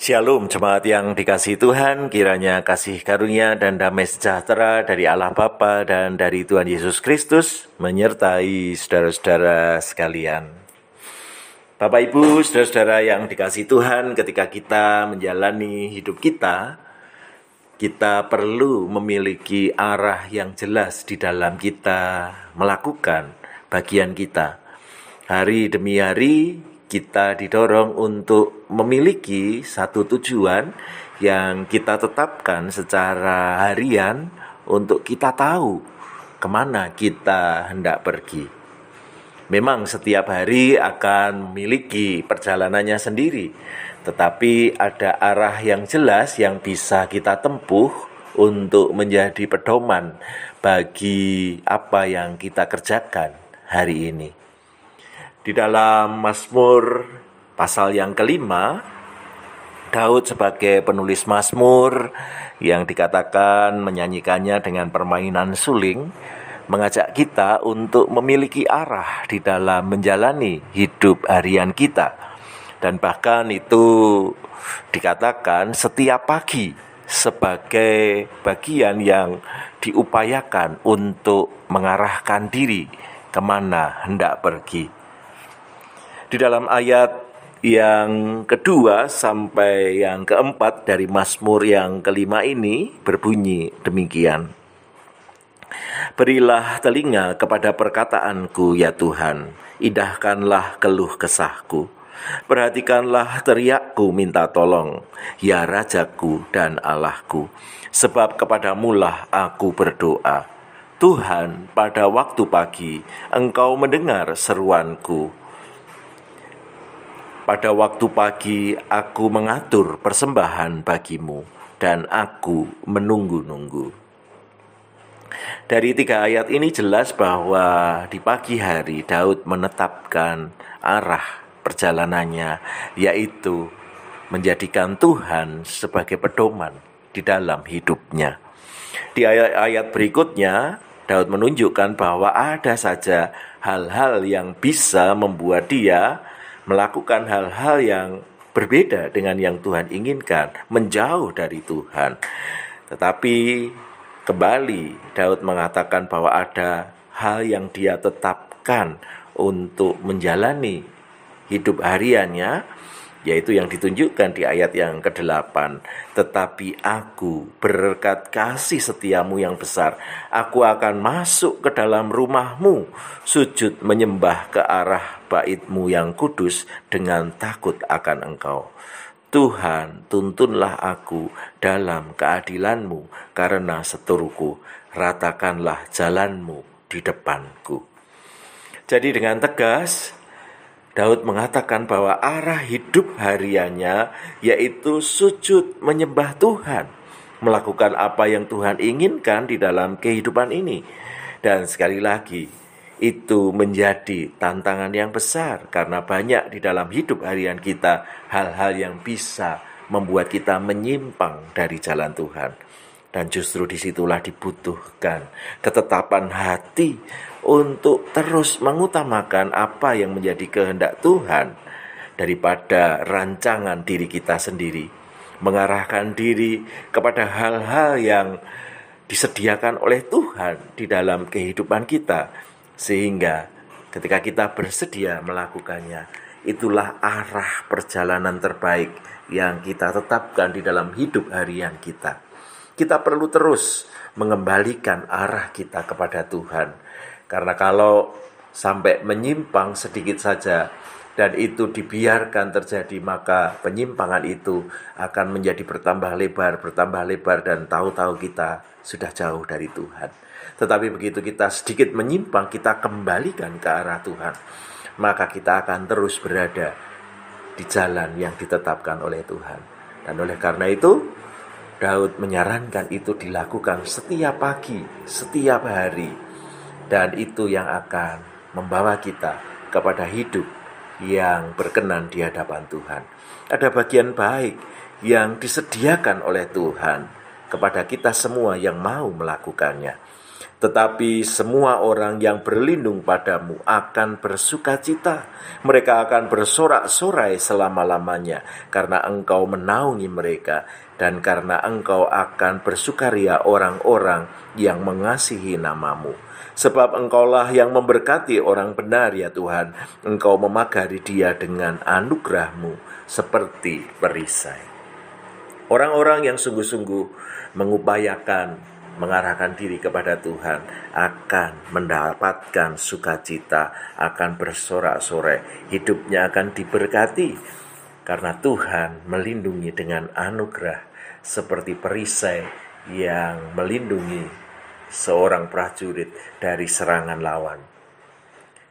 Shalom jemaat yang dikasihi Tuhan, kiranya kasih karunia dan damai sejahtera dari Allah Bapa dan dari Tuhan Yesus Kristus menyertai saudara-saudara sekalian. Bapak Ibu, saudara-saudara yang dikasihi Tuhan, ketika kita menjalani hidup kita perlu memiliki arah yang jelas di dalam kita melakukan bagian kita. Hari demi hari kita didorong untuk memiliki satu tujuan yang kita tetapkan secara harian untuk kita tahu kemana kita hendak pergi. Memang setiap hari akan memiliki perjalanannya sendiri, tetapi ada arah yang jelas yang bisa kita tempuh untuk menjadi pedoman bagi apa yang kita kerjakan hari ini. Di dalam Mazmur pasal yang kelima, Daud sebagai penulis Mazmur yang dikatakan menyanyikannya dengan permainan suling, mengajak kita untuk memiliki arah di dalam menjalani hidup harian kita. Dan bahkan itu dikatakan setiap pagi sebagai bagian yang diupayakan untuk mengarahkan diri kemana hendak pergi. Di dalam ayat yang kedua sampai yang keempat dari Mazmur yang kelima ini berbunyi demikian. Berilah telinga kepada perkataanku ya Tuhan, indahkanlah keluh kesahku. Perhatikanlah teriakku minta tolong, ya Rajaku dan Allahku. Sebab kepadamulah aku berdoa. Tuhan, pada waktu pagi Engkau mendengar seruanku. Pada waktu pagi aku mengatur persembahan bagimu dan aku menunggu-nunggu. Dari 3 ayat ini jelas bahwa di pagi hari Daud menetapkan arah perjalanannya, yaitu menjadikan Tuhan sebagai pedoman di dalam hidupnya. Di ayat-ayat berikutnya Daud menunjukkan bahwa ada saja hal-hal yang bisa membuat dia melakukan hal-hal yang berbeda dengan yang Tuhan inginkan, menjauh dari Tuhan. Tetapi kembali Daud mengatakan bahwa ada hal yang dia tetapkan untuk menjalani hidup hariannya, yaitu yang ditunjukkan di ayat yang ke-8. Tetapi aku berkat kasih setiamu yang besar, aku akan masuk ke dalam rumahmu, sujud menyembah ke arah baitmu yang kudus dengan takut akan Engkau. Tuhan, tuntunlah aku dalam keadilanmu karena seturuku, ratakanlah jalanmu di depanku. Jadi dengan tegas Daud mengatakan bahwa arah hidup hariannya yaitu sujud menyembah Tuhan, melakukan apa yang Tuhan inginkan di dalam kehidupan ini. Dan sekali lagi, itu menjadi tantangan yang besar karena banyak di dalam hidup harian kita hal-hal yang bisa membuat kita menyimpang dari jalan Tuhan. Dan justru disitulah dibutuhkan ketetapan hati untuk terus mengutamakan apa yang menjadi kehendak Tuhan daripada rancangan diri kita sendiri. Mengarahkan diri kepada hal-hal yang disediakan oleh Tuhan di dalam kehidupan kita. Sehingga ketika kita bersedia melakukannya, itulah arah perjalanan terbaik yang kita tetapkan di dalam hidup harian kita. Kita perlu terus mengembalikan arah kita kepada Tuhan. Karena kalau sampai menyimpang sedikit saja dan itu dibiarkan terjadi, maka penyimpangan itu akan menjadi bertambah lebar dan tahu-tahu kita sudah jauh dari Tuhan. Tetapi begitu kita sedikit menyimpang, kita kembalikan ke arah Tuhan, maka kita akan terus berada di jalan yang ditetapkan oleh Tuhan. Dan oleh karena itu Daud menyarankan itu dilakukan setiap pagi, setiap hari. Dan itu yang akan membawa kita kepada hidup yang berkenan di hadapan Tuhan. Ada bagian baik yang disediakan oleh Tuhan kepada kita semua yang mau melakukannya. Tetapi semua orang yang berlindung padamu akan bersukacita. Mereka akan bersorak-sorai selama-lamanya, karena Engkau menaungi mereka, dan karena Engkau akan bersukaria orang-orang yang mengasihi namamu. Sebab Engkaulah yang memberkati orang benar, ya Tuhan. Engkau memagari dia dengan anugerah-Mu seperti perisai. Orang-orang yang sungguh-sungguh mengupayakan mengarahkan diri kepada Tuhan akan mendapatkan sukacita, akan bersorak-sorai, hidupnya akan diberkati karena Tuhan melindungi dengan anugerah seperti perisai yang melindungi seorang prajurit dari serangan lawan.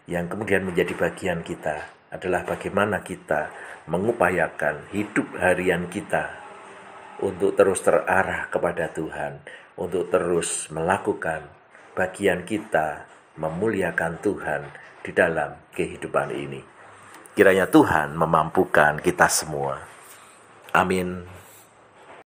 Yang kemudian menjadi bagian kita adalah bagaimana kita mengupayakan hidup harian kita untuk terus terarah kepada Tuhan, untuk terus melakukan bagian kita memuliakan Tuhan di dalam kehidupan ini. Kiranya Tuhan memampukan kita semua. Amin.